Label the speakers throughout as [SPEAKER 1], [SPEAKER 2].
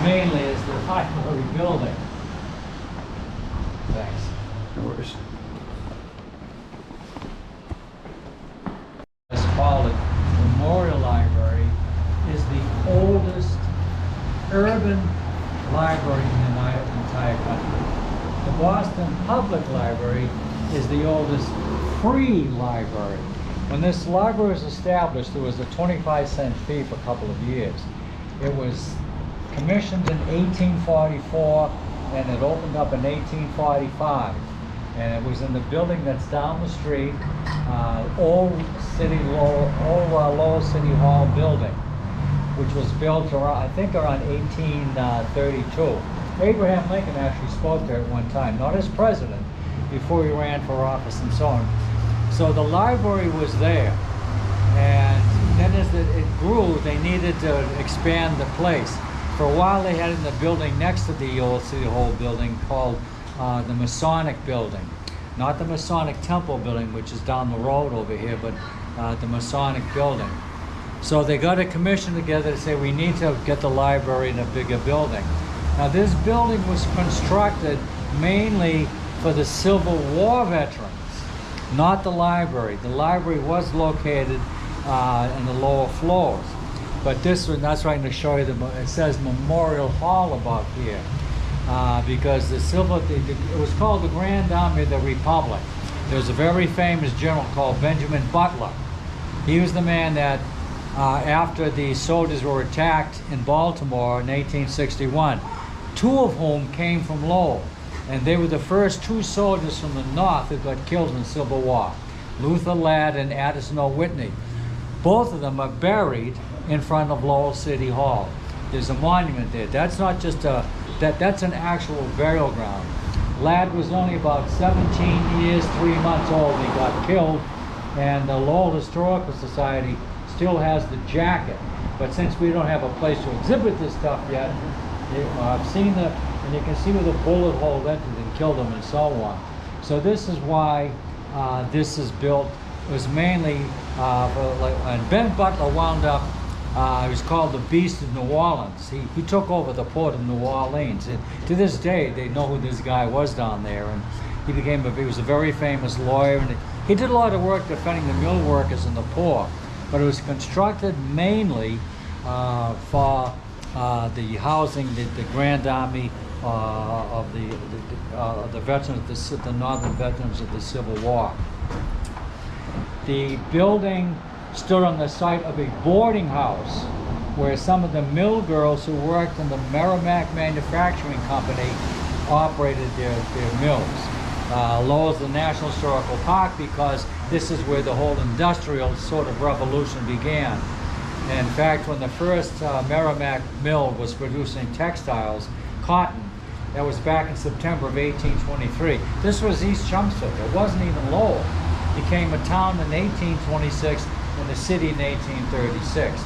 [SPEAKER 1] mainly is the library building. Thanks.
[SPEAKER 2] No worries.
[SPEAKER 1] Let's call it Memorial Library, is the oldest urban library in the entire country. The Boston Public Library is the oldest free library. When this library was established, there was a 25-cent fee for a couple of years. It was commissioned in 1844 and it opened up in 1845. And it was in the building that's down the street, Lowell City Hall building, which was built around, I think around 1832. Abraham Lincoln actually spoke there at one time, not as president, before he ran for office and so on. So the library was there, and then as it grew, they needed to expand the place. For a while they had it in the building next to the old City Hall building called the Masonic Building. Not the Masonic Temple Building, which is down the road over here, but the Masonic Building. So they got a commission together to say we need to get the library in a bigger building. Now this building was constructed mainly for the Civil War veterans, not the library. The library was located in the lower floors. But this one, that's why I'm going to show you, it says Memorial Hall above here. Because it was called the Grand Army of the Republic. There was a very famous general called Benjamin Butler. He was the man that, after the soldiers were attacked in Baltimore in 1861, two of whom came from Lowell. And they were the first two soldiers from the North who got killed in the Civil War. Luther Ladd and Addison O. Whitney. Both of them are buried in front of Lowell City Hall. There's a monument there. That's not just a, that's an actual burial ground. Ladd was only about 17 years, 3 months old. He got killed, and the Lowell Historical Society still has the jacket. But since we don't have a place to exhibit this stuff yet, I've seen the, and you can see where the bullet hole entered and killed him and so on. So this is why this is built. It was mainly, and Ben Butler wound up, he was called the Beast of New Orleans. He took over the port of New Orleans. And to this day, they know who this guy was down there. And he was a very famous lawyer. And he did a lot of work defending the mill workers and the poor. But it was constructed mainly for the housing, the Grand Army of the veterans, the northern veterans of the Civil War. The building stood on the site of a boarding house where some of the mill girls who worked in the Merrimack Manufacturing Company operated their mills. Lowell's the National Historical Park because this is where the whole industrial sort of revolution began. And in fact, when the first Merrimack mill was producing textiles, cotton, that was back in September of 1823. This was East Chelmsford. It wasn't even Lowell. It became a town in 1826 and a city in 1836.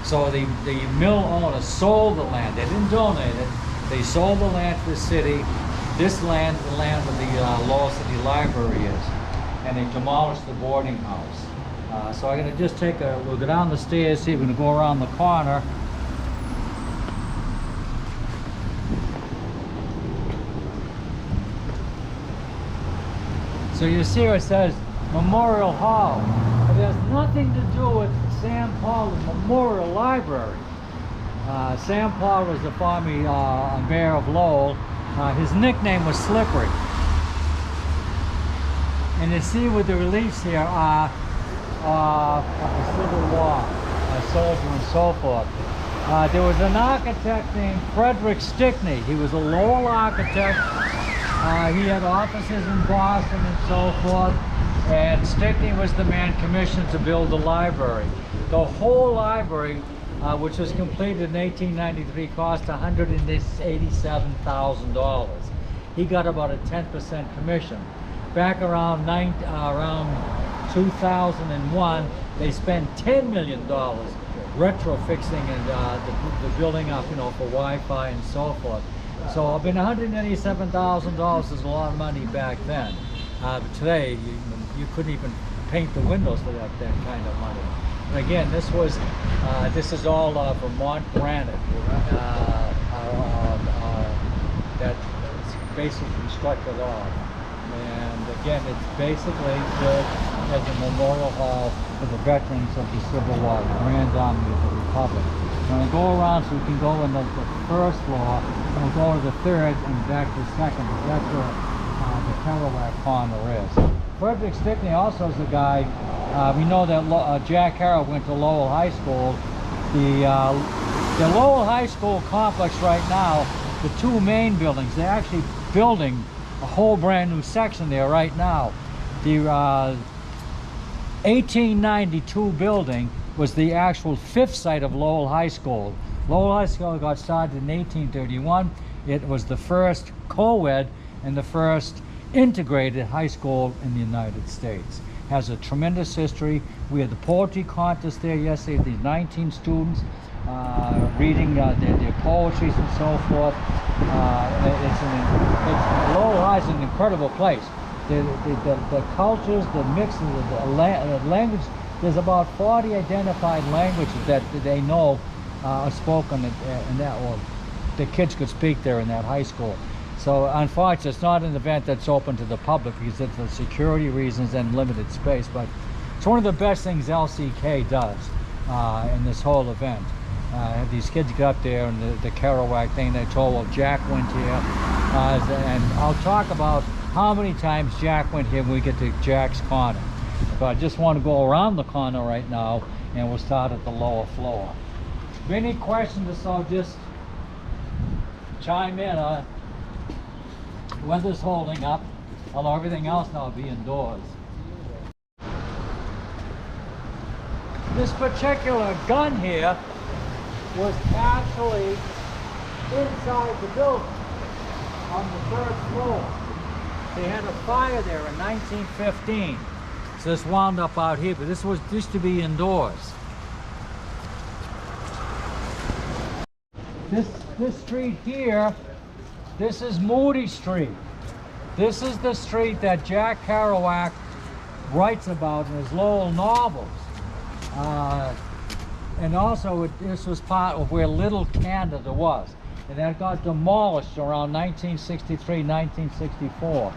[SPEAKER 1] So the mill owner sold the land. They didn't donate it. They sold the land to the city. This land, the land where the Lowell City Library is. And they demolished the boarding house. So I'm going to just we'll go down the stairs, see if we can go around the corner. So you see where it says Memorial Hall. It has nothing to do with Sam Pollard Memorial Library. Sam Pollard was the former mayor of Lowell. His nickname was Slippery. And you see with the reliefs here of the Civil War, soldier and so forth. There was an architect named Frederick Stickney. He was a Lowell architect. He had offices in Boston and so forth. And Stickney was the man commissioned to build the library. The whole library, which was completed in 1893, cost $187,000. He got about a 10% commission. Back around 2001, they spent $10 million retrofixing and the building up, you know, for Wi-Fi and so forth. So I mean, $187,000 is a lot of money back then. But today, you couldn't even paint the windows for that kind of money. And again, this is all Vermont granite. that's basically constructed on. And again, it's basically built as a memorial hall for the veterans of the Civil War, the Grand Army of the Republic. And we'll go around so we can go in the first floor, and we'll go to the third and back to the second. That's where the Kerouac corner is. Frederick Stickney also is a guy, we know that Jack Kerouac went to Lowell High School. The Lowell High School complex right now, the two main buildings, they're actually building a whole brand new section there right now. The 1892 building was the actual fifth site of Lowell High School. Lowell High School got started in 1831. It was the first co-ed and the first integrated high school in the United States. Has a tremendous history. We had the poetry contest there yesterday. These 19 students reading their poetries and so forth. Lowell High is an incredible place. The cultures, the mixes, the language. There's about 40 identified languages that they know are spoken in that, or the kids could speak there in that high school. So unfortunately, it's not an event that's open to the public because it's for security reasons and limited space, but it's one of the best things LCK does in this whole event. These kids get up there and the Kerouac thing, they told, well, Jack went here. And I'll talk about how many times Jack went here when we get to Jack's corner. But I just want to go around the corner right now, and we'll start at the lower floor. If any questions, so just chime in on weather's holding up, although everything else now will be indoors. This particular gun here was actually inside the building on the third floor. They had a fire there in 1915. So this wound up out here, but this used to be indoors. This street here, this is Moody Street. This is the street that Jack Kerouac writes about in his Lowell novels. And also this was part of where Little Canada was. And that got demolished around 1963, 1964.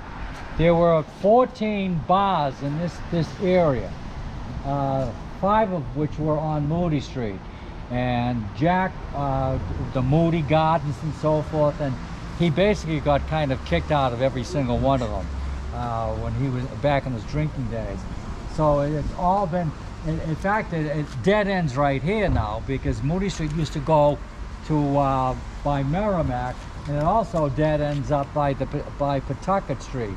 [SPEAKER 1] There were 14 bars in this area, 5 of which were on Moody Street. And Jack, the Moody Gardens and so forth, and he basically got kind of kicked out of every single one of them when he was back in his drinking days. So it's all been, in fact, it dead ends right here now, because Moody Street used to go to by Merrimack, and it also dead ends up by Pawtucket Street.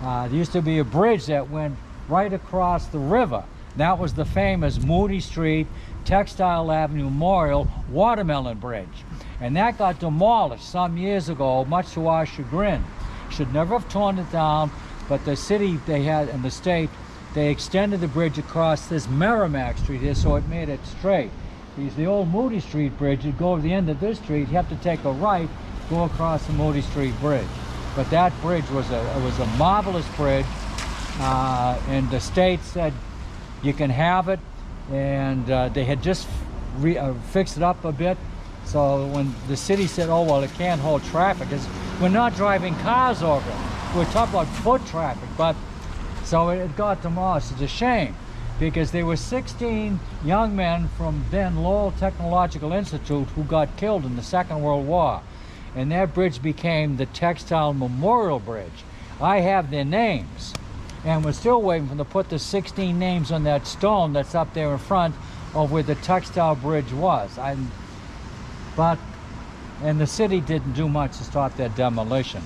[SPEAKER 1] There used to be a bridge that went right across the river. That was the famous Moody Street, Textile Avenue Memorial Watermelon Bridge. And that got demolished some years ago, much to our chagrin. Should never have torn it down, but the city they had in the state, they extended the bridge across this Merrimack Street here, so it made it straight. Because the old Moody Street Bridge, you'd go to the end of this street, you have to take a right, go across the Moody Street Bridge. But that bridge was a marvelous bridge, and the state said you can have it, and they had just fixed it up a bit. So when the city said, oh well, it can't hold traffic, because we're not driving cars over it, we're talking about foot traffic. But so it got demolished. It's a shame, because there were 16 young men from then Lowell Technological Institute who got killed in the Second World War. And that bridge became the Textile Memorial Bridge. I have their names, and we're still waiting for them to put the 16 names on that stone that's up there in front of where the textile bridge was. And the city didn't do much to stop that demolition.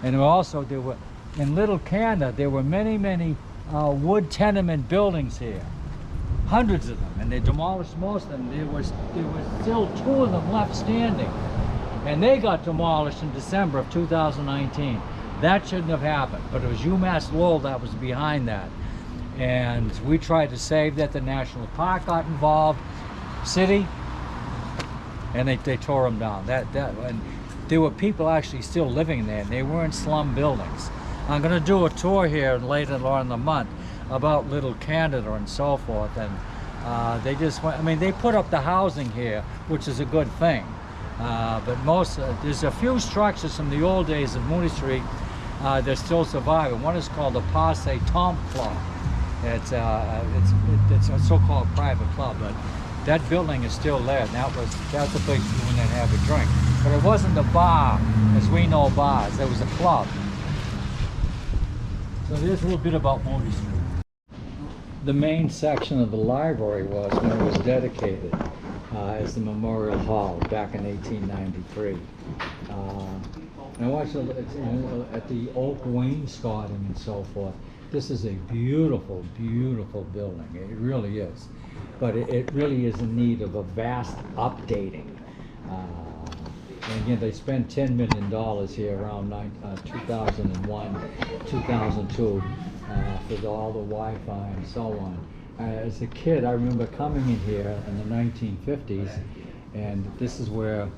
[SPEAKER 1] And also there were, in Little Canada, there were many wood tenement buildings here. Hundreds of them, and they demolished most of them. There was still 2 of them left standing. And they got demolished in December of 2019. That shouldn't have happened, but it was UMass Lowell that was behind that. And we tried to save that. The National Park got involved, city, and they tore them down. And there were people actually still living there, and they weren't slum buildings. I'm going to do a tour here later on in the month about Little Canada and so forth. And they just went, I mean, they put up the housing here, which is a good thing. But there's a few structures from the old days of Mooney Street that still survive. And one is called the Passe Tom Club. It's a so-called private club, but that building is still there. And that's the place you went and have a drink. But it wasn't a bar as we know bars. It was a club. So there's a little bit about Mooney Street. The main section of the library was, when it was dedicated, as the Memorial Hall back in 1893. And I watched at the oak wainscoting and so forth. This is a beautiful, beautiful building. It really is. But it really is in need of a vast updating. And again, they spent $10 million here around 2001, 2002 for all the Wi-Fi and so on. As a kid, I remember coming in here in the 1950s, and this is where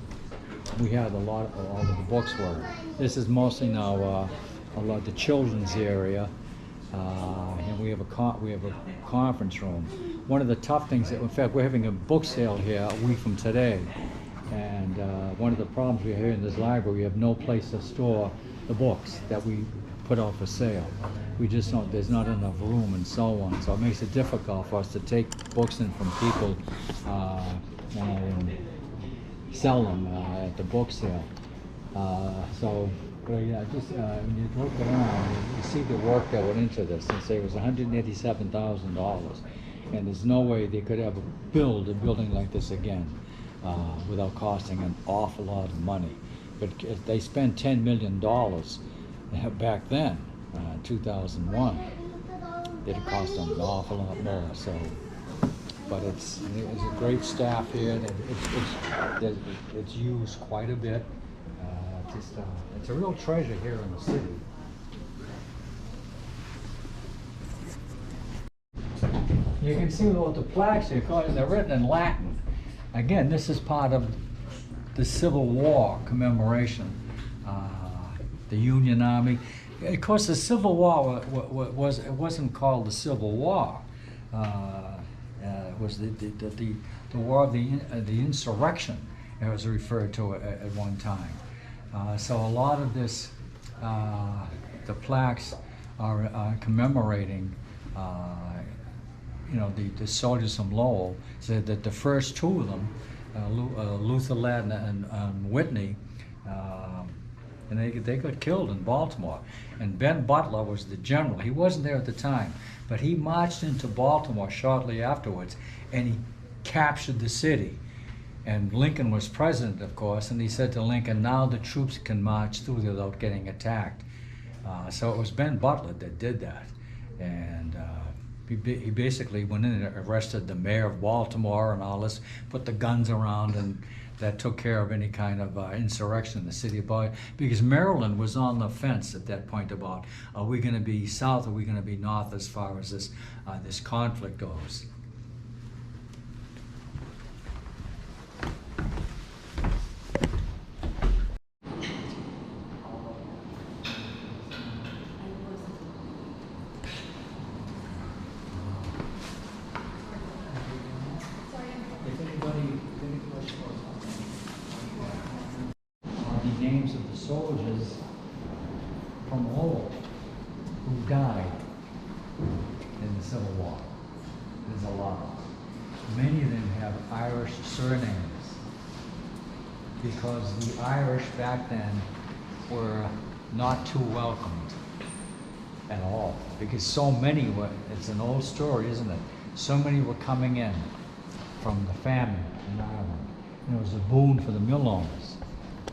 [SPEAKER 1] we had all of the books were. This is mostly now a lot of the children's area, and we have a conference room. One of the tough things, in fact, we're having a book sale here a week from today, and one of the problems we have here in this library, we have no place to store the books that we put out for sale. We just don't, there's not enough room and so on, so it makes it difficult for us to take books in from people and sell them at the book sale. But yeah, just when you look around, you see the work that went into this, and say it was $187,000, and there's no way they could ever build a building like this again without costing an awful lot of money. But they spent $10 million back then, 2001. It'd cost them an awful lot more. So, but it's a great staff here, and it's used quite a bit. It's a real treasure here in the city. You can see what the plaques here, they're written in Latin. Again, this is part of the Civil War commemoration. The Union Army. Of course, the Civil War wasn't called the Civil War. It was the war of the insurrection, it was referred to at one time. So a lot of this, the plaques are commemorating, the soldiers from Lowell. Said that the first two of them, Luther Ladd and Whitney, and they got killed in Baltimore. And Ben Butler was the general. He wasn't there at the time, but he marched into Baltimore shortly afterwards, and he captured the city. And Lincoln was president, of course, and he said to Lincoln, now the troops can march through without getting attacked. So it was Ben Butler that did that. And he basically went in and arrested the mayor of Baltimore and all this, put the guns around, and that took care of any kind of insurrection in the city of Baltimore. Because Maryland was on the fence at that point about, are we going to be south or are we going to be north as far as this conflict goes. Names of the soldiers from Lowell who died in the Civil War. There's a lot. Many of them have Irish surnames because the Irish back then were not too welcomed at all, because so many were, it's an old story, isn't it? So many were coming in from the famine in Ireland. And it was a boon for the mill owners.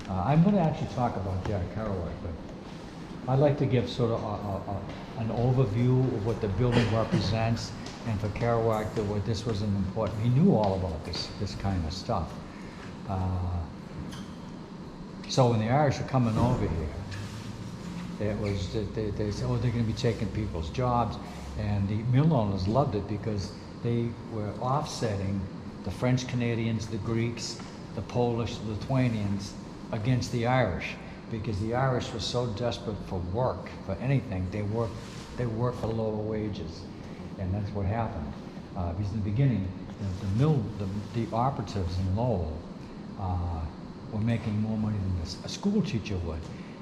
[SPEAKER 1] I'm going to actually talk about Jack Kerouac, but I'd like to give sort of an overview of what the building represents, and for Kerouac, that this was an important. He knew all about this kind of stuff. So when the Irish were coming over here, it was they said, oh, they're going to be taking people's jobs, and the mill owners loved it because they were offsetting the French Canadians, the Greeks, the Polish, the Lithuanians against the Irish, because the Irish were so desperate for work, for anything. They worked for lower wages, and that's what happened. Because in the beginning, the operatives in Lowell were making more money than a school teacher would.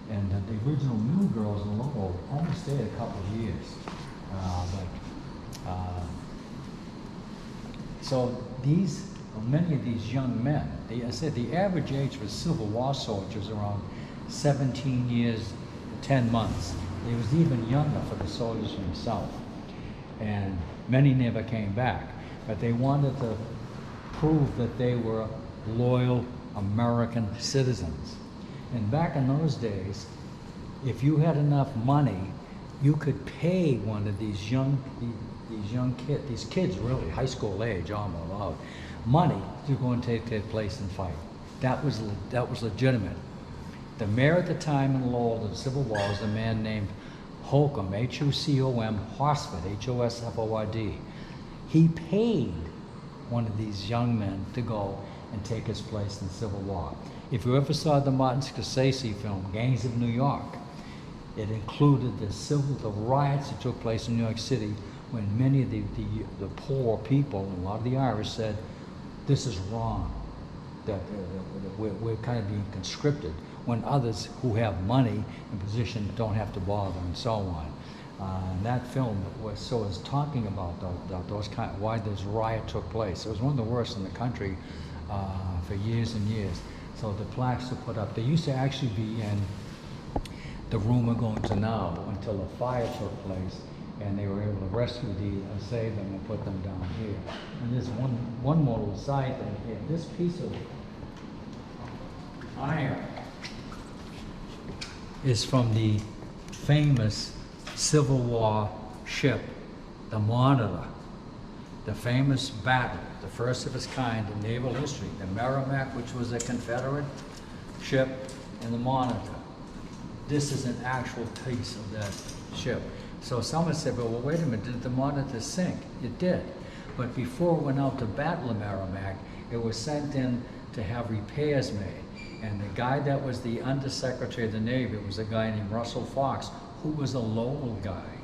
[SPEAKER 1] And the original mill girls in Lowell only stayed a couple of years. So many of these young men, I said the average age for Civil War soldiers around 17 years, 10 months. It was even younger for the soldiers from the South. And many never came back, but they wanted to prove that they were loyal American citizens. And back in those days, if you had enough money, you could pay one of these kids really, high school age, almost, money to go and take their place and fight. That was legitimate. The mayor at the time in Lowell, the Civil War, was a man named Holcomb, H-U-C-O-M, Horsford, H-O-S-F-O-R-D. He paid one of these young men to go and take his place in the Civil War. If you ever saw the Martin Scorsese film, Gangs of New York, it included the riots that took place in New York City when many of the poor people, and a lot of the Irish said, this is wrong, that we're kind of being conscripted, when others who have money and position don't have to bother, and so on. And that film was talking about those why this riot took place. It was one of the worst in the country for years and years. So the plaques were put up. They used to actually be in the room we're going to now until a fire took place, and they were able to rescue save them and put them down here. And there's one more little side thing here. This piece of iron is from the famous Civil War ship, the Monitor, the famous battle, the first of its kind in naval history, the Merrimack, which was a Confederate ship, and the Monitor. This is an actual piece of that ship. So someone said, well, wait a minute, did the Monitor sink? It did. But before it went out to battle the Merrimack, it was sent in to have repairs made. And the guy that was the Undersecretary of the Navy was a guy named Russell Fox, who was a Lowell guy.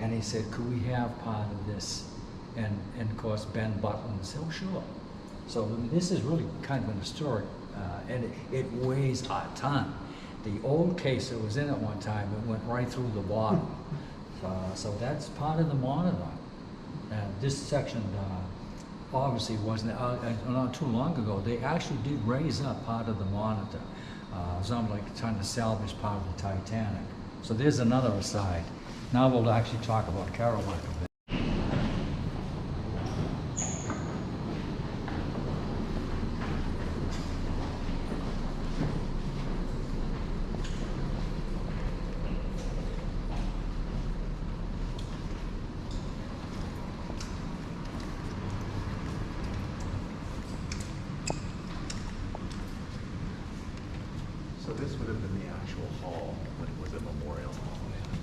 [SPEAKER 1] And he said, could we have part of this? And of course, Ben Butland said, oh, sure. So this is really kind of an historic, and it weighs a ton. The old case that was in it one time, it went right through the bottom. So that's part of the Monitor. And this section obviously wasn't, not too long ago, they actually did raise up part of the Monitor. It was almost like trying to salvage part of the Titanic. So there's another aside. Now we'll actually talk about Kerouac a bit.
[SPEAKER 2] So this would have been the actual hall, but it was a memorial hall.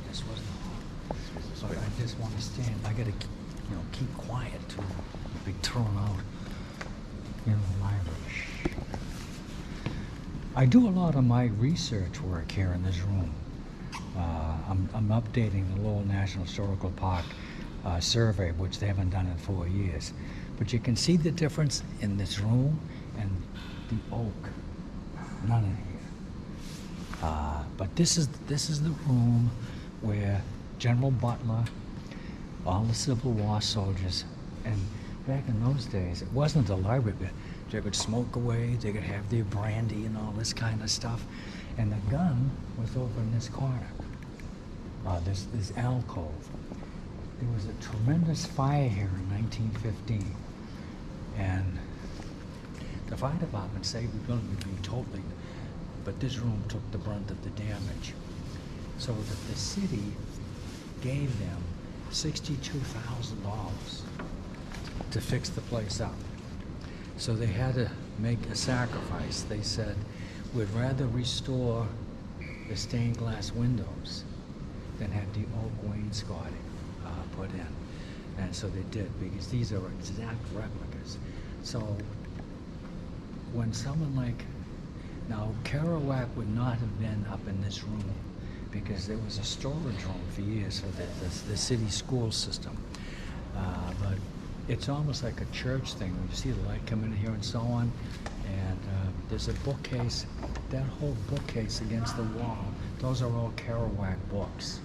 [SPEAKER 1] This was the hall. But I just want to stand. I got to, keep quiet to be thrown out in the library. I do a lot of my research work here in this room. I'm updating the Lowell National Historical Park survey, which they haven't done in 4 years. But you can see the difference in this room and the oak. None in here. But this is the room where General Butler, all the Civil War soldiers, and back in those days, it wasn't a library, but they could smoke away, they could have their brandy and all this kind of stuff. And the gun was over in this corner, this alcove. There was a tremendous fire here in 1915, and the fire department saved the building from being totally, but this room took the brunt of the damage. So that the city gave them $62,000 to fix the place up. So they had to make a sacrifice. They said, we'd rather restore the stained glass windows than have the oak wainscoting put in. And so they did, because these are exact replicas. So when someone like, now Kerouac would not have been up in this room because there was a storage room for years for the city school system. But it's almost like a church thing when you see the light come in here and so on. And there's a bookcase, that whole bookcase against the wall, those are all Kerouac books.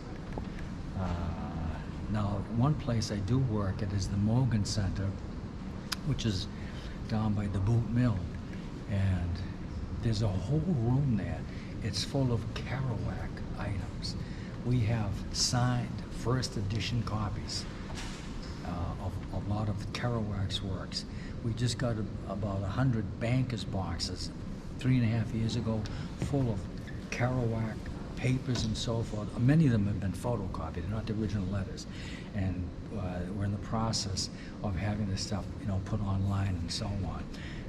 [SPEAKER 1] Now, one place I do work at is the Morgan Center, which is down by the Boot Mill. And there's a whole room there. It's full of Kerouac items. We have signed first edition copies of a lot of Kerouac's works. We just got about 100 Bankers boxes 3.5 years ago, full of Kerouac papers and so forth. Many of them have been photocopied, they're not the original letters. And we're in the process of having this stuff, put online and so on.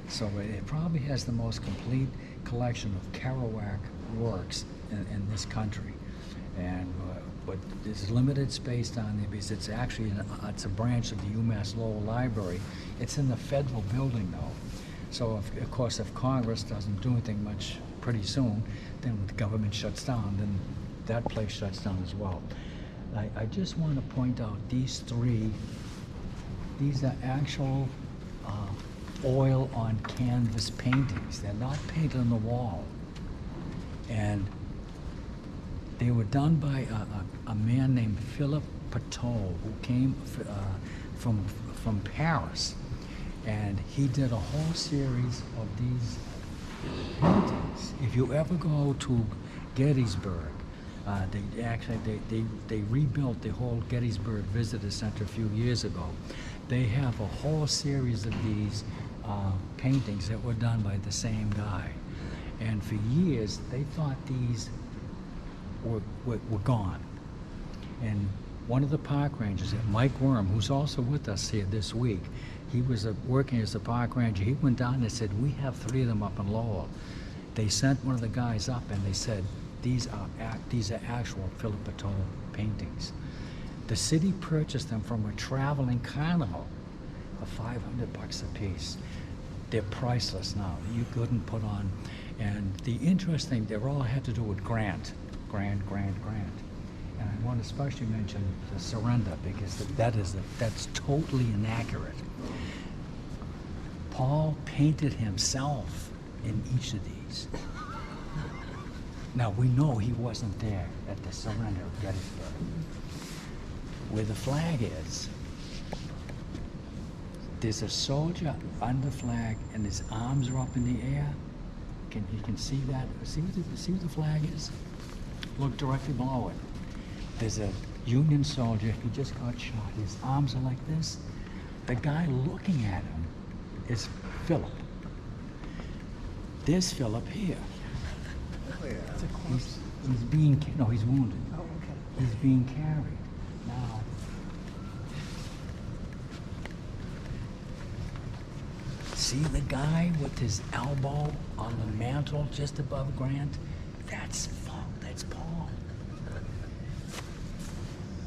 [SPEAKER 1] So it probably has the most complete collection of Kerouac works in this country. And but there's limited space down there because it's actually it's a branch of the UMass Lowell Library. It's in the federal building though. So of course if Congress doesn't do anything much pretty soon, then when the government shuts down, then that place shuts down as well. I just want to point out these are actual oil on canvas paintings. They're not painted on the wall. And they were done by a man named Philip Pateau, who came from Paris. And he did a whole series of these paintings. If you ever go to Gettysburg, they rebuilt the whole Gettysburg Visitor Center a few years ago. They have a whole series of these paintings that were done by the same guy. And for years, they thought these were gone. And one of the park rangers, Mike Worm, who's also with us here this week, he was working as a park ranger. He went down and said, we have 3 of them up in Lowell. They sent one of the guys up and they said, these are actual Philip Pateau paintings. The city purchased them from a traveling carnival for $500 a piece. They're priceless now. You couldn't put on. And the interesting, they all had to do with Grant. And I want to especially mention the surrender because that's totally inaccurate. Paul painted himself in each of these. Now we know he wasn't there at the surrender of Gettysburg. Where the flag is, there's a soldier on the flag and his arms are up in the air. You can see that. See what the flag is? Look directly below it. There's a Union soldier, he just got shot. His arms are like this. The guy looking at him is Philip. There's Philip here.
[SPEAKER 3] Oh, yeah.
[SPEAKER 1] He's wounded.
[SPEAKER 3] Oh, okay.
[SPEAKER 1] He's being carried. Now, see the guy with his elbow on the mantle just above Grant? That's Paul.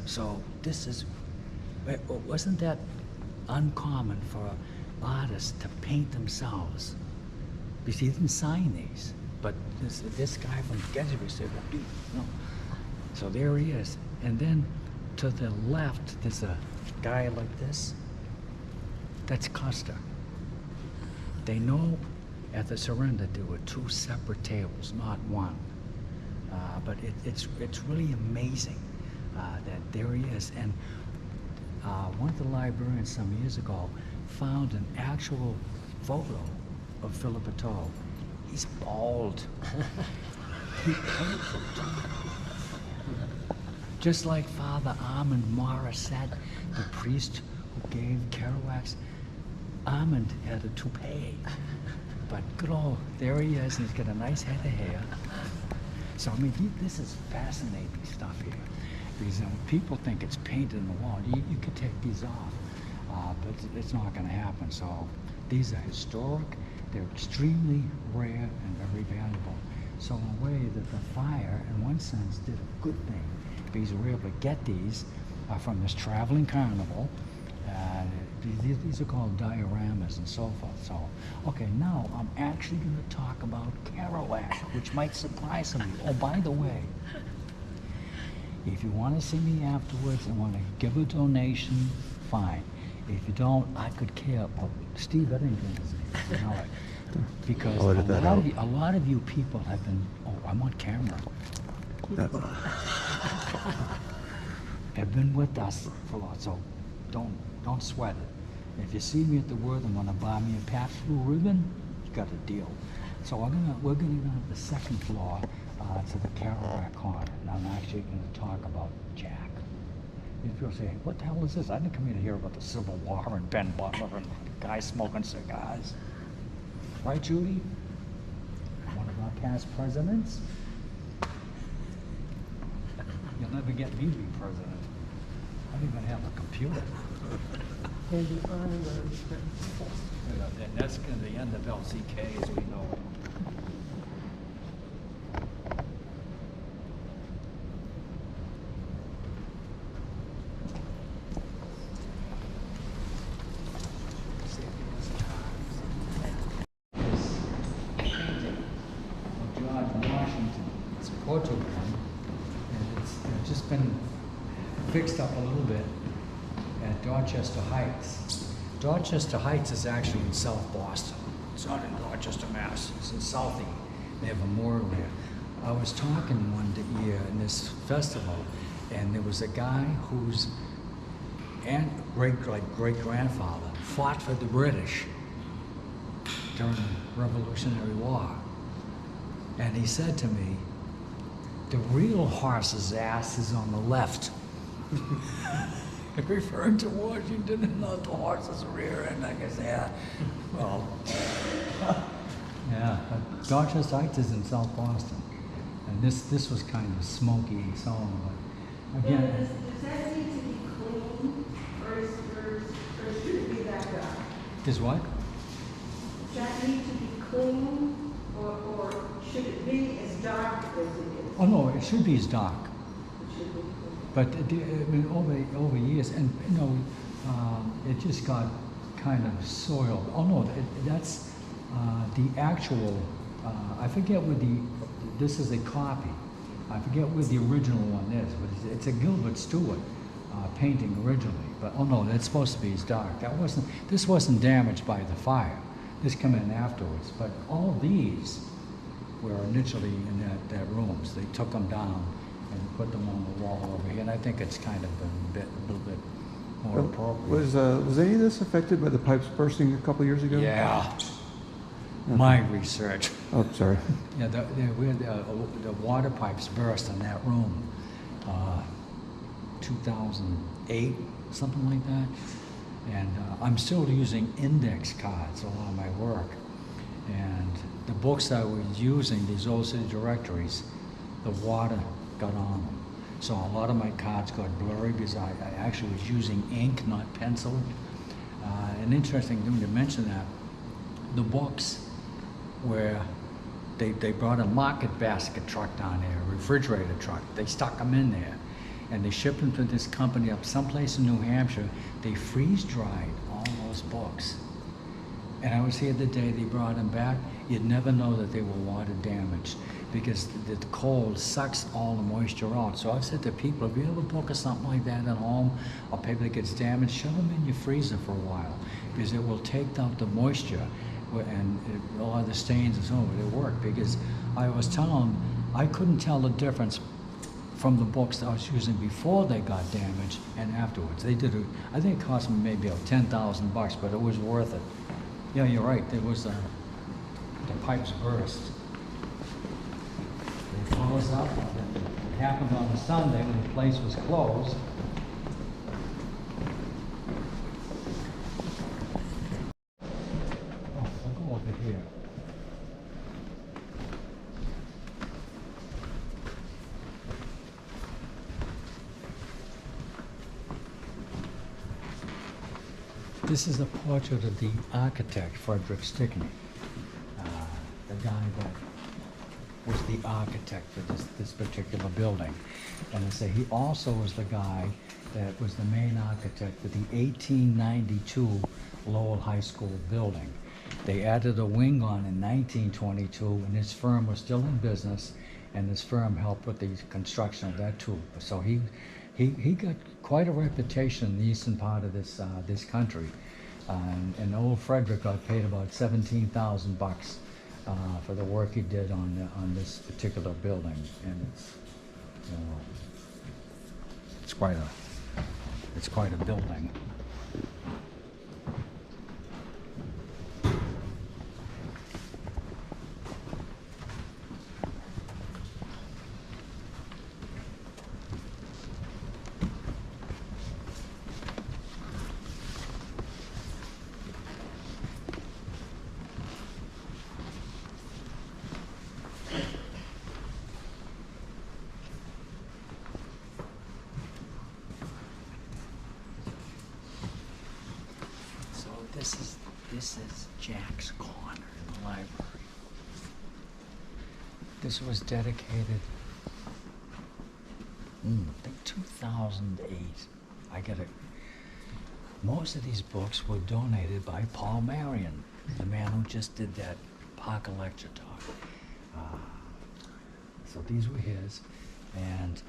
[SPEAKER 1] So wasn't that uncommon for artists to paint themselves? Because he didn't sign these, but this guy from Gettysburg said, no. So there he is. And then to the left, there's a guy like this. That's Custer. They know at the surrender there were 2 separate tables, not one. But it's really amazing that there he is. And one of the librarians some years ago found an actual photo of Philip Pateau. He's bald. He painted. Just like Father Armand Morris said, the priest who gave Kerouac's, Armand had a toupee. But good old, there he is, and he's got a nice head of hair. So, I mean, this is fascinating stuff here. Because people think it's painted on the wall. You could take these off, but it's not going to happen. So, these are historic, they're extremely rare and very valuable. So, in a way, that the fire, in one sense, did a good thing. Because we were able to get these from this traveling carnival. These are called dioramas and so forth. So, okay, now I'm actually going to talk about Kerouac, which might surprise some of you. Oh, by the way, if you want to see me afterwards and want to give a donation, fine. If you don't, I could care. Well, Steve Eddington is here. Because
[SPEAKER 3] I'll edit that out.
[SPEAKER 1] a lot of you people have been, oh, I'm on camera, have been with us for a lot, so don't sweat it. If you see me at the Worthing, want to buy me a Pabst Blue Ribbon, you got a deal. So we're gonna go to the second floor to the Kerouac corner, and I'm actually going to talk about Jack. And people say, what the hell is this? I didn't come here to hear about the Civil War and Ben Butler and guys smoking cigars. Right, Judy? One of our past presidents? You'll never get me to be president. I don't even have a computer.
[SPEAKER 4] And the honorary principal.
[SPEAKER 1] And that's going to be the end of LCK as we know it. Portrait one, and it's just been fixed up a little bit at Dorchester Heights. Dorchester Heights is actually in South Boston. It's not in Dorchester, Mass. It's in Southie. They have a memorial there. I was talking one year in this festival, and there was a guy whose great-grandfather fought for the British during the Revolutionary War. And he said to me, the real horse's ass is on the left. Referring to Washington and not the horse's rear end, I guess, yeah. Well, yeah, Dorchester Heights is in South Boston. And this was kind of smoky and so on. But again,
[SPEAKER 4] Does that need to be clean, or should it be that dark?
[SPEAKER 1] does what?
[SPEAKER 4] Does that need to be clean, or should it be as dark as it is?
[SPEAKER 1] Oh no, it should be as dark.
[SPEAKER 4] It should be clean.
[SPEAKER 1] But I mean, over years, and you know, it just got kind of soiled. Oh no, that's the actual. I forget what this is a copy. I forget where the original one is, but it's a Gilbert Stuart painting originally. But oh no, that's supposed to be as dark. This wasn't damaged by the fire. This came in afterwards. But all these were initially in that rooms. They took them down and put them on the wall over here, and I think it's kind of been a little bit more appropriate.
[SPEAKER 3] Was any of this affected by the pipes bursting a couple years ago?
[SPEAKER 1] Yeah.
[SPEAKER 3] Okay.
[SPEAKER 1] My research.
[SPEAKER 3] Oh, sorry.
[SPEAKER 1] Yeah, the water pipes burst in that room, 2008, something like that. And I'm still using index cards a lot of my work. And the books I was using, these old city directories, the water got on them. So a lot of my cards got blurry because I actually was using ink, not pencil. An interesting thing to mention that the books where they brought a market basket truck down there, a refrigerator truck. They stuck them in there and they shipped them to this company up someplace in New Hampshire. They freeze dried all those books. And I was here the day they brought them back. You'd never know that they were water damaged because the cold sucks all the moisture out. So I've said to people, if you have a book or something like that at home, or paper that gets damaged, shove them in your freezer for a while because it will take out the moisture and a lot of the stains and so on. It worked because I was telling them I couldn't tell the difference from the books that I was using before they got damaged and afterwards. They did I think it cost me maybe about $10,000, but it was worth it. Yeah, you're right. There was the pipes burst. They froze up. It happened on a Sunday when the place was closed. Oh, I'll go over here. This is a portrait of the architect, Frederick Stickney, the guy that was the architect for this particular building. And I say he also was the guy that was the main architect for the 1892 Lowell High School building. They added a wing on in 1922, and his firm was still in business, and his firm helped with the construction of that too. So he got quite a reputation in the eastern part of this country. And old Frederick got paid about 17,000 bucks for the work he did on this particular building, and it's, you know, it's quite a building. This is Jack's corner in the library. This was dedicated, I think 2008. I get it. Most of these books were donated by Paul Marion, the man who just did that Parker lecture talk. So these were his, and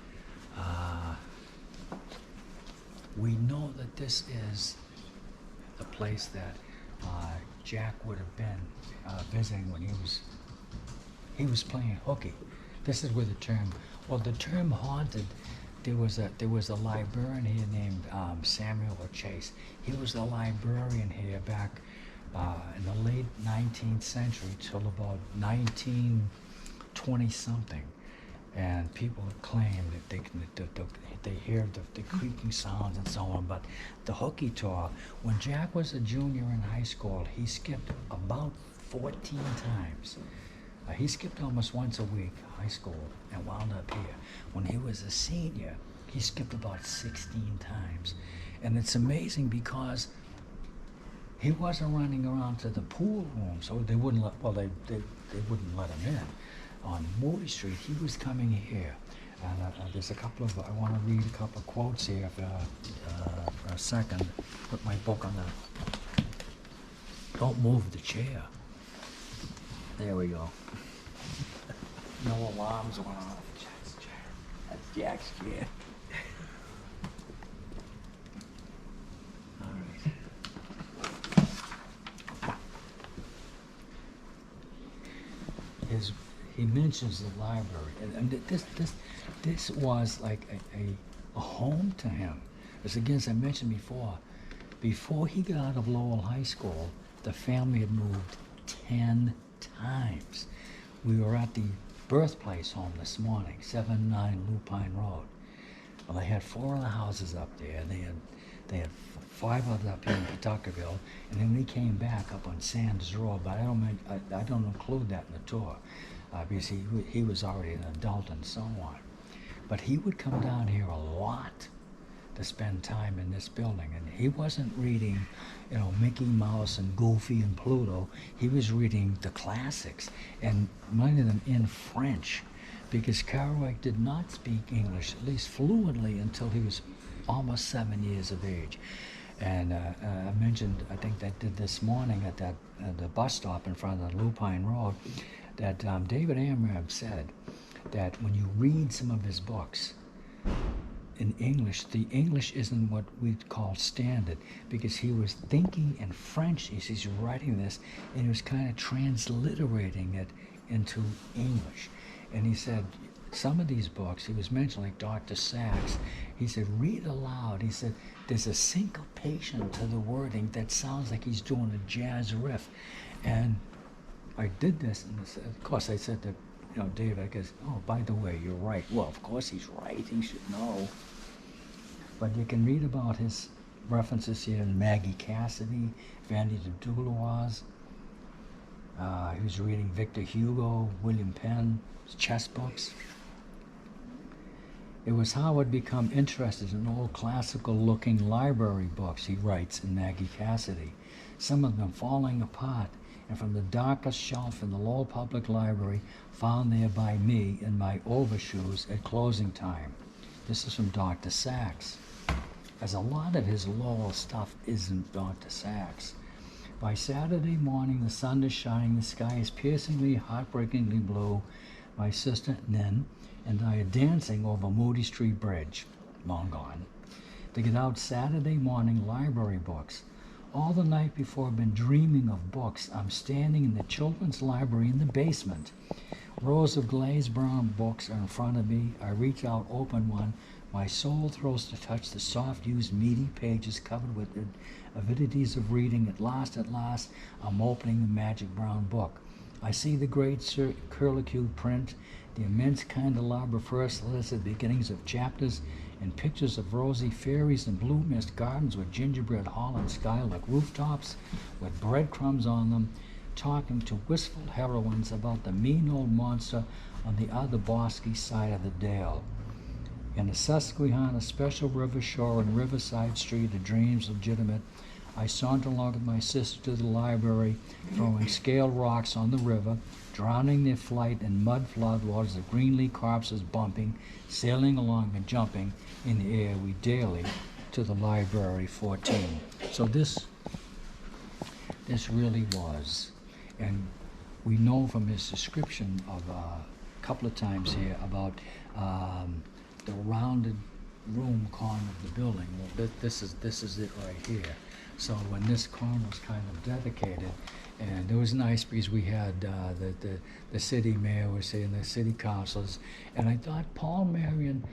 [SPEAKER 1] we know that this is the place that Jack would have been visiting when he was playing hooky. This is where the term haunted. There was a librarian here named Samuel Chase. He was a librarian here back in the late 19th century till about 1920 something, and people claim that they hear the creaking sounds and so on. But the hooky tour, when Jack was a junior in high school, he skipped about 14 times. He skipped almost once a week, high school, and wound up here. When he was a senior, he skipped about 16 times. And it's amazing because he wasn't running around to the pool room, so they wouldn't let, they wouldn't let him in. On Moody Street, he was coming here. And there's a couple of, I want to read a couple of quotes here for a second. Put my book on the, don't move the chair. There we go. No alarms went off. Jack's chair. That's Jack's chair. All right. He mentions the library, and this was like a home to him. As again, as I mentioned before he got out of Lowell High School, the family had moved 10 times. We were at the birthplace home this morning, 79 Lupine Road. Well, they had 4 other houses up there. They had 5 others up here in Pawtuckaville, and then we came back up on Sanders Road. But I don't include that in the tour, because he was already an adult and so on. But he would come down here a lot to spend time in this building, and he wasn't reading, you know, Mickey Mouse and Goofy and Pluto. He was reading the classics, and many of them in French, because Kerouac did not speak English, at least fluently, until he was almost 7 years of age. And I mentioned, I think they did this morning at the bus stop in front of the Lupine Road, that David Amram said that when you read some of his books in English, the English isn't what we call standard, because he was thinking in French as he's writing this, and he was kind of transliterating it into English. And he said, some of these books, he was mentioning like Dr. Sachs, he said, read aloud. He said, there's a syncopation to the wording that sounds like he's doing a jazz riff. And I did this, and of course I said to, you know, Dave, I guess, oh, by the way, you're right. Well, of course he's right, he should know. But you can read about his references here in Maggie Cassidy, Vandy de Douloise. He was reading Victor Hugo, William Penn, chess books. It was how I'd become interested in old classical-looking library books, he writes in Maggie Cassidy, some of them falling apart, and from the darkest shelf in the Lowell Public Library, found there by me in my overshoes at closing time. This is from Dr. Sachs, as a lot of his Lowell stuff isn't Dr. Sachs. By Saturday morning, the sun is shining, the sky is piercingly, heartbreakingly blue. My sister, Nin, and I are dancing over Moody Street Bridge, long gone, to get out Saturday morning library books. All the night before, I've been dreaming of books. I'm standing in the children's library in the basement. Rows of glazed brown books are in front of me. I reach out, open one. My soul throws to touch the soft, used, meaty pages covered with avidities of reading. At last, I'm opening the magic brown book. I see the great curlicue print, the immense candelabra first lists at the beginnings of chapters, and pictures of rosy fairies and blue mist gardens with gingerbread hall and skylight rooftops with breadcrumbs on them, talking to wistful heroines about the mean old monster on the other bosky side of the dale. In the Susquehanna Special River Shore and Riverside Street, a dream's legitimate, I saunter along with my sister to the library, throwing scaled rocks on the river, drowning their flight in mud flood waters of greenly corpses bumping, sailing along and jumping in the air we daily to the library 14. So this really was, and we know from his description of a couple of times here about the rounded room corner of the building. Well, this is it right here. So when this corner was kind of dedicated, and it was nice because we had the city mayor was saying, the city councilors, and I thought Paul Marion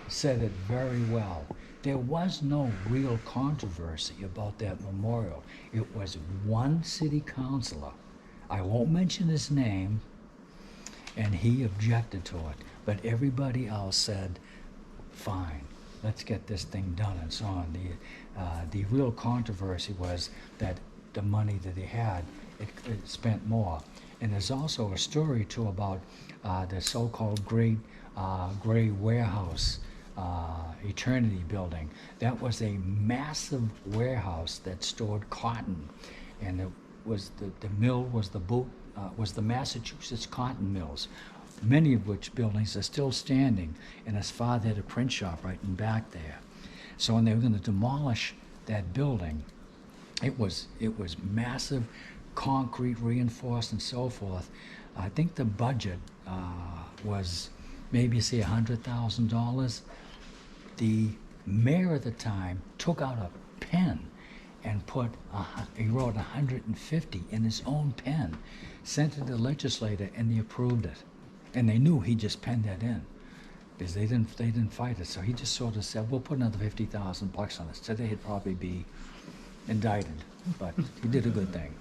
[SPEAKER 1] said it very well. There was no real controversy about that memorial. It was one city councilor, I won't mention his name, and he objected to it. But everybody else said, fine, let's get this thing done, and so on. The real controversy was that the money that he had, it spent more. And there's also a story too about the so-called Great Gray Warehouse Eternity Building. That was a massive warehouse that stored cotton, and it was the mill was the Massachusetts Cotton Mills, many of which buildings are still standing, and his father had a print shop right in back there. So when they were going to demolish that building, it was massive, concrete, reinforced, and so forth. I think the budget was maybe say $100,000. The mayor at the time took out a pen and he wrote 150 in his own pen, sent it to the legislator, and they approved it. And they knew he just penned that in, because they didn't fight it. So he just sort of said, we'll put another $50,000 on this. Today he'd probably be indicted, but he did a good thing.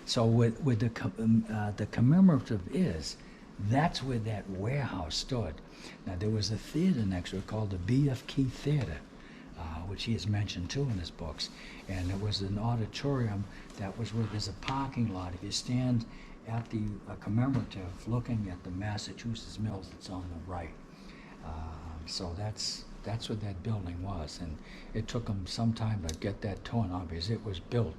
[SPEAKER 1] So with the commemorative that's where that warehouse stood. Now there was a theater next to it called the B.F. Key Theater, which he has mentioned too in his books. And it was an auditorium that was where there's a parking lot. If you stand at the commemorative looking at the Massachusetts Mills, it's on the right. So that's what that building was. And it took him some time to get that torn up, because it was built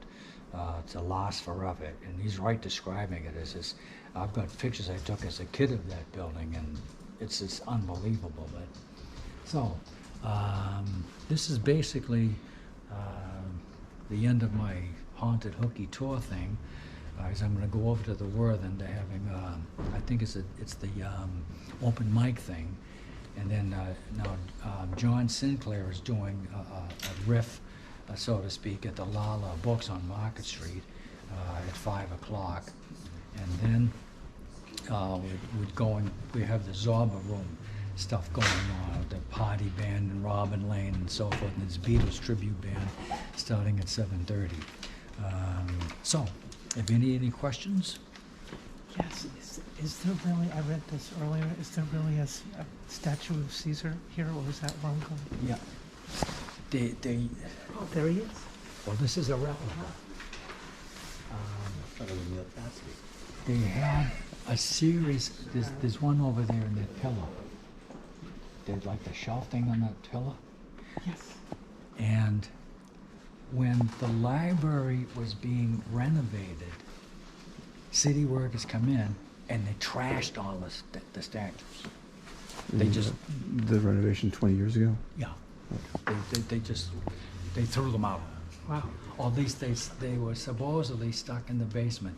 [SPEAKER 1] to last forever. And he's right describing it as this. I've got pictures I took as a kid of that building, and it's just unbelievable. But so this is basically the end of my haunted hooky tour thing. As I'm going to go over to the Worthing, they're having I think it's the open mic thing, and then now John Sinclair is doing a riff, so to speak, at the Lala Books on Market Street at 5 o'clock. And then we have the Zorba Room stuff going on with the party band and Robin Lane and so forth, and this Beatles tribute band starting at 7:30. So, if any questions?
[SPEAKER 5] Yes. Is there really, I read this earlier, is there really a statue of Caesar here, or is that long gone?
[SPEAKER 1] Yeah.
[SPEAKER 5] Oh, there he is.
[SPEAKER 1] Well, this is a replica. They have a series, there's one over there in that pillar. There's like the shelf thing on that pillar.
[SPEAKER 5] Yes.
[SPEAKER 1] And when the library was being renovated, city workers come in and they trashed all the statues. They just...
[SPEAKER 3] The renovation 20 years ago?
[SPEAKER 1] Yeah. They threw them out.
[SPEAKER 5] Wow.
[SPEAKER 1] Or at least they were supposedly stuck in the basement.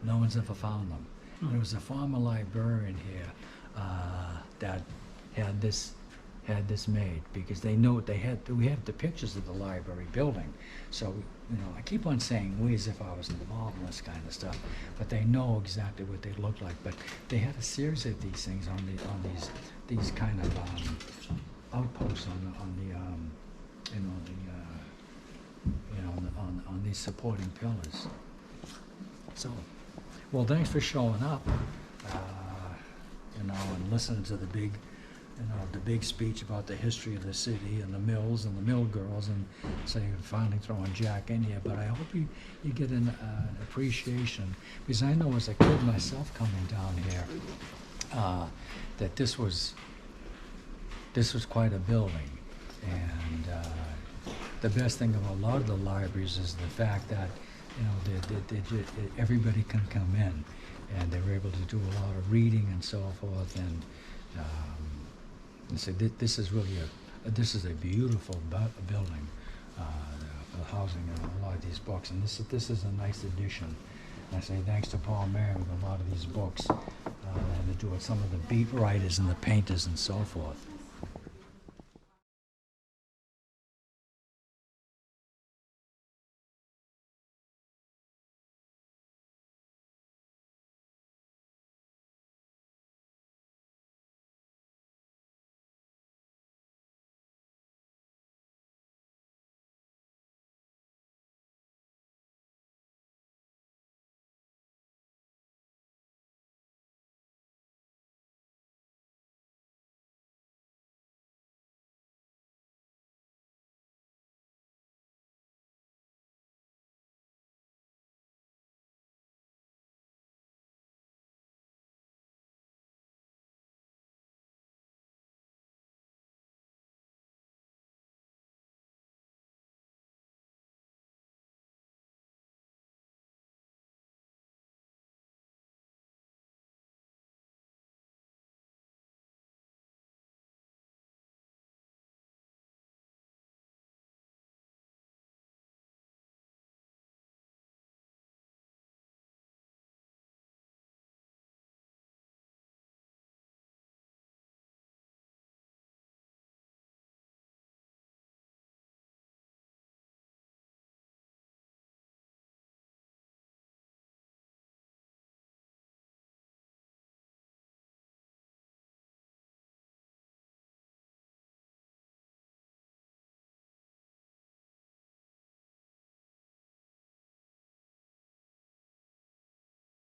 [SPEAKER 1] No one's ever found them. And there was a former librarian here that had this had this made, because they know we have the pictures of the library building. So, you know, I keep on saying we as if I was involved in this kind of stuff, but they know exactly what they look like. But they had a series of these things on these kind of outposts on these supporting pillars. So, well, thanks for showing up, and listening to the big speech about the history of the city and the mills and the mill girls, and finally throwing Jack in here. But I hope you get an appreciation, because I know as a kid myself coming down here, that this was quite a building. And the best thing about a lot of the libraries is the fact that, everybody can come in, and they were able to do a lot of reading and so forth. And so this is really this is a beautiful building, housing a lot of these books. And this is a nice addition. And I say thanks to Paul Mayer with a lot of these books, and to do with some of the beat writers and the painters and so forth.